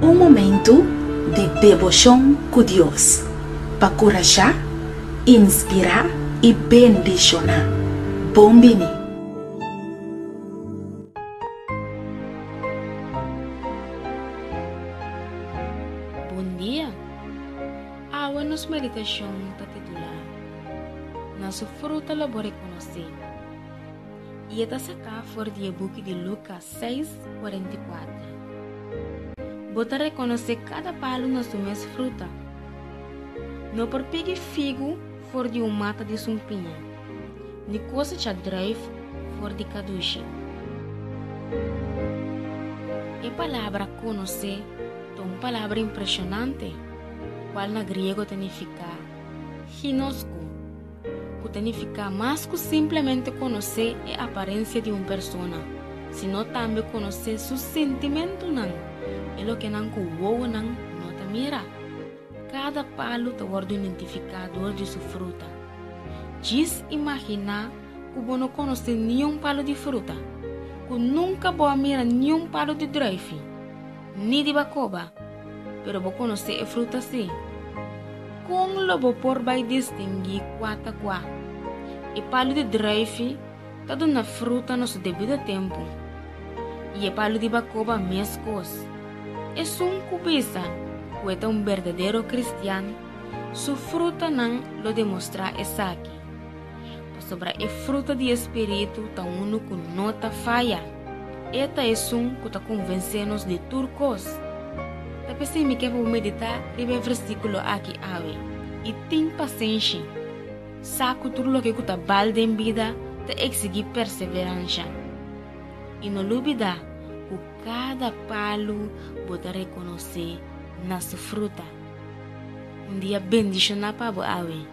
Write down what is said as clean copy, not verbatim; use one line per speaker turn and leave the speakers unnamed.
Um momento de devoção com Deus para encorajar, inspirar e bendicionar. Bom bini.
Bom dia. A nossa meditação está titular Nossa fruta la vou reconhecer. E está sacada fora do book de Lucas 6:44. Bota reconhecer cada palo na sua mesma fruta. Não por pegue figo fora de mata de sumpinha, nem coisa que drive fora de caduche. A palavra conhecer é uma palavra impressionante, qual na grego significa ginosco, que significa mais que simplesmente conhecer a aparência de uma pessoa, sino também conhecer seus sentimentos. É o que não cuou não nota mira. Cada palo tem um identificador de sua fruta. Diz imaginar que você não conhece nenhum palo de fruta, que nunca vou mirar nenhum palo de drive, nem de bacoba, pero vou conhecer a fruta sim. Como lo vou por vai distinguir quatro qua? E palo de drive está dando fruta no seu devido tempo. E o palo de bacoba mesma coisa. É um cubista, que é um verdadeiro cristiano, sua fruta não lo demonstra essa aqui. Sobre a fruta de espírito, tá uno que nota falha. Esta é um que está convencendo de turcos. Tá pensando que vou meditar e ver versículo aqui ave. E tem paciência. Saco tudo o que está balde em vida, te exigir perseverança. E não duvida que cada palo pode reconhecer na sua fruta. Um dia bendicionado para você.